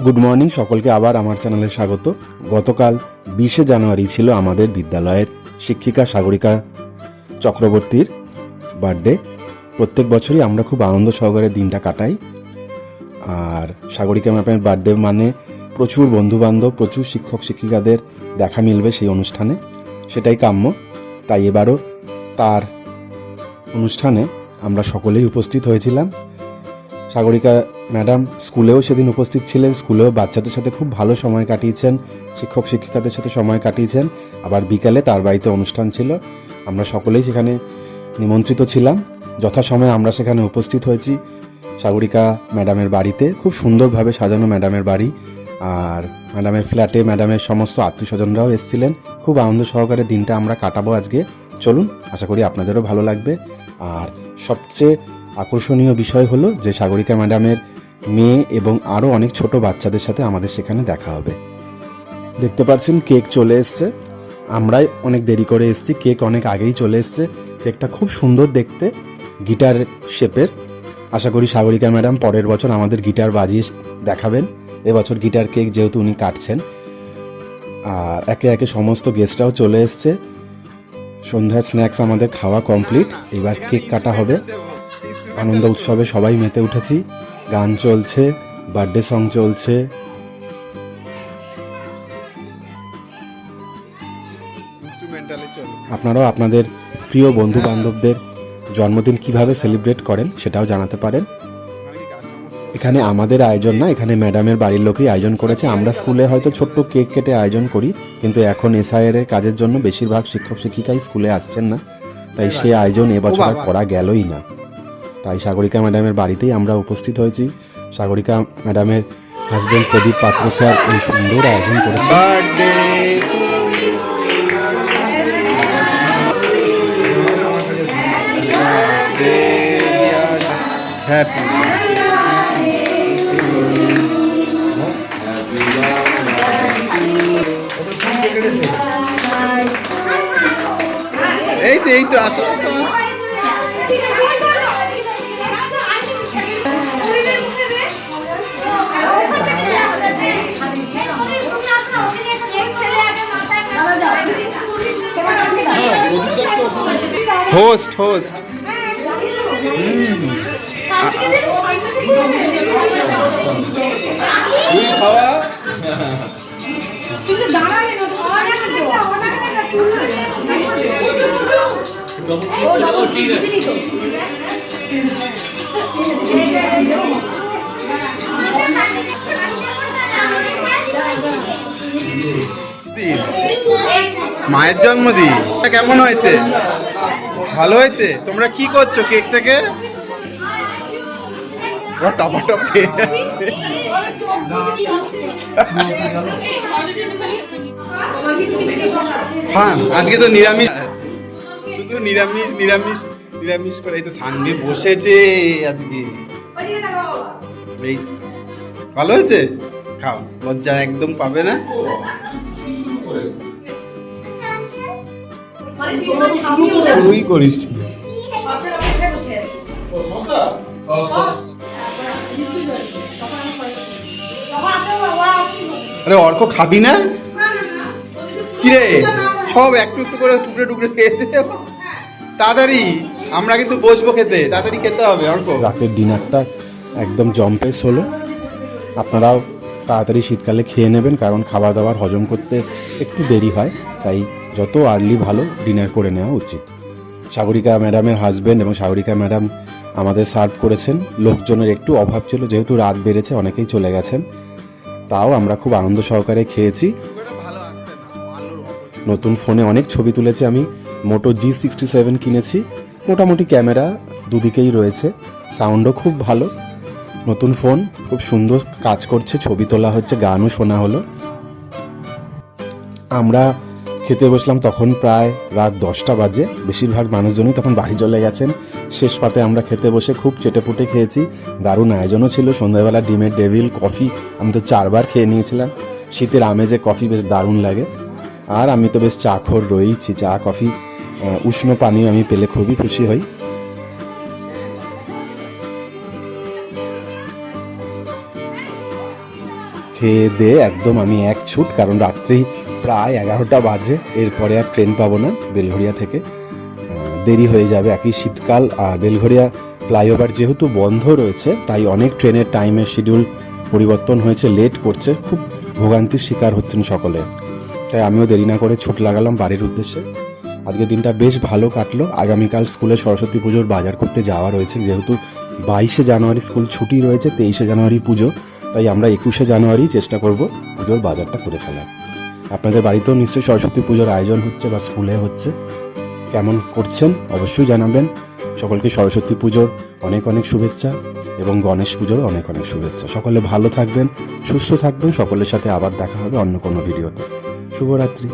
Good morning, সকলকে আবার আমার চ্যানেলে স্বাগত। গতকাল 20শে জানুয়ারি ছিল আমাদের বিদ্যালয়ের শিক্ষিকা সাগরিকা চক্রবর্তীর বার্থডে। প্রত্যেক বছরই আমরা খুব আনন্দ সহকারে দিনটা কাটাই। আর সাগরিকা ম্যামের বার্থডে মানে প্রচুর বন্ধুবান্ধব, প্রচুর শিক্ষক শিক্ষিকাদের দেখা মিলবে সেই অনুষ্ঠানে, সেটাই কাম্য। তাই এবারও তার অনুষ্ঠানে আমরা সকলেই উপস্থিত হয়েছিলাম। সাগরিকা ম্যাডাম স্কুলেও সেদিন উপস্থিত ছিলেন, স্কুলেও বাচ্চাদের সাথে খুব ভালো সময় কাটিয়েছেন, শিক্ষক শিক্ষিকাদের সাথে সময় কাটিয়েছেন। আবার বিকালে তার বাড়িতে অনুষ্ঠান ছিল, আমরা সকলেই সেখানে নিমন্ত্রিত ছিলাম। যথাসময়ে আমরা সেখানে উপস্থিত হয়েছি সাগরিকা ম্যাডামের বাড়িতে। খুব সুন্দরভাবে সাজানো ম্যাডামের বাড়ি, আর ম্যাডামের ফ্ল্যাটে ম্যাডামের সমস্ত আত্মীয় স্বজনরাও এসেছিলেন। খুব আনন্দ সহকারে দিনটা আমরা কাটাবো আজকে। চলুন, আশা করি আপনাদেরও ভালো লাগবে। আর সবচেয়ে আকর্ষণীয় বিষয় হলো যে সাগরিকা ম্যাডামের মেয়ে এবং আরও অনেক ছোট বাচ্চাদের সাথে আমাদের সেখানে দেখা হবে। দেখতে পাচ্ছেন কেক চলে এসছে, আমরাই অনেক দেরি করে এসেছি, কেক অনেক আগেই চলে এসছে। কেকটা খুব সুন্দর দেখতে, গিটার শেপের। আশা করি সাগরিকা ম্যাডাম পরের বছর আমাদের গিটার বাজিয়ে দেখাবেন। এবছর গিটার কেক যেহেতু উনি কাটছেন। আর একে একে সমস্ত গেস্টরাও চলে এসছে। সন্ধ্যায় স্ন্যাক্স আমাদের খাওয়া কমপ্লিট, এবার কেক কাটা হবে। আনন্দ উৎসবে সবাই মেতে উঠেছি, গান চলছে, বার্থডে সং চলছে। আপনারাও আপনাদের প্রিয় বন্ধু বান্ধবদের জন্মদিন কিভাবে সেলিব্রেট করেন সেটাও জানাতে পারেন। এখানে আমাদের আয়োজন না, এখানে ম্যাডামের বাড়ির লোকই আয়োজন করেছে। আমরা স্কুলে হয়তো ছোট্ট কেক কেটে আয়োজন করি, কিন্তু এখন এসআইআর এর কাজের জন্য বেশিরভাগ শিক্ষক শিক্ষিকাই স্কুলে আসছেন না, তাই সেই আয়োজন এবছর আর করা গেলই না। তাই সাগরিকা ম্যাডামের বাড়িতেই আমরা উপস্থিত হয়েছি। সাগরিকা ম্যাডামের হাজব্যান্ড প্রদীপ পাত্র স্যার এই সুন্দর আয়োজন করেছে। এই তো আসো। হোস্ট খাওয়া মায়ের জন্মদিন কেমন হয়েছে? ভালো হয়েছে। তোমরা কি করছো কেক থেকে? টপাটপ খেয়ে যাচ্ছে। হ্যাঁ, আজকে তো নিরামিষ, শুধু নিরামিষ করে। এই তো সামনে বসেছে আজকে। এই ভালো হয়েছে, খাও, লজ্জা একদম পাবে না। তুই করিস আরে অর্ক খাবি না? কিরে সব একটু একটু করে টুকরে টুকরে খেয়েছে। তাড়াতাড়ি, আমরা কিন্তু বসবো খেতে, তাড়াতাড়ি খেতে হবে অর্ক। রাতের ডিনারটা একদম জম্পেস হলো। আপনারাও তাড়াতাড়ি শীতকালে খেয়ে নেবেন, কারণ খাওয়া দাওয়ার হজম করতে একটু দেরি হয়, তাই যত আর্লি ভালো ডিনার করে নেওয়া উচিত। সাগরিকা ম্যাডামের হাজব্যান্ড এবং সাগরিকা ম্যাডাম আমাদের সার্ভ করেছেন। লোকজনের একটু অভাব ছিল, যেহেতু রাত বেড়েছে, অনেকেই চলে গেছেন, তাও আমরা খুব আনন্দ সহকারে খেয়েছি। নতুন ফোনে অনেক ছবি তুলেছি আমি। মোটো G67 কিনেছি। মোটামুটি ক্যামেরা দুদিকেই রয়েছে, সাউন্ডও খুব ভালো। নতুন ফোন খুব সুন্দর কাজ করছে, ছবি তোলা হচ্ছে, গানও শোনা হলো। আমরা খেতে বসলাম তখন প্রায় রাত 10টা বাজে। বেশিরভাগ মানুষজনই তখন বাড়ি চলে গেছেন। শেষ পাতে আমরা খেতে বসে খুব চেটেপুটে খেয়েছি। দারুণ আয়োজনও ছিল। সন্ধ্যাবেলা ডিমের ডেভিল, কফি আমি তো 4বার খেয়ে নিয়েছিলাম। শীতের আমেজে কফি বেশ দারুণ লাগে। আর আমি তো বেশ চাখোর রয়েছি, চা কফি উষ্ণ পানীয় আমি পেলে খুবই খুশি হই। খেয়ে দিয়ে একদম আমি এক ছুট, কারণ রাত্রি প্রায় 11টা বাজে, এরপরে আর ট্রেন পাবো না বেলঘরিয়া থেকে, দেরি হয়ে যাবে। একই শীতকাল, আর বেলঘরিয়া ফ্লাইওভার যেহেতু বন্ধ রয়েছে তাই অনেক ট্রেনের টাইমের শিডিউল পরিবর্তন হয়েছে, লেট করছে, খুব ভোগান্তির শিকার হচ্ছেন সকলে। তাই আমিও দেরি না করে ছুট লাগালাম বাড়ির উদ্দেশ্যে। আজকে দিনটা বেশ ভালো কাটলো। আগামীকাল স্কুলে সরস্বতী পুজোর বাজার করতে যাওয়া রয়েছে, যেহেতু 22শে জানুয়ারি স্কুল ছুটি রয়েছে, 23শে জানুয়ারি পুজো, তাই আমরা 21শে জানুয়ারি চেষ্টা করব পুজোর বাজারটা করে ফেলার। আপনাদের বাড়িতেও নিশ্চয়ই সরস্বতী পুজোর আয়োজন হচ্ছে বা স্কুলে হচ্ছে, কেমন করছেন অবশ্যই জানাবেন। সকলকে সরস্বতী পুজোর অনেক অনেক শুভেচ্ছা এবং গণেশ পুজোর অনেক অনেক শুভেচ্ছা। সকলে ভালো থাকবেন, সুস্থ থাকবেন। সকলের সাথে আবার দেখা হবে অন্য কোনো ভিডিওতে। শুভরাত্রি।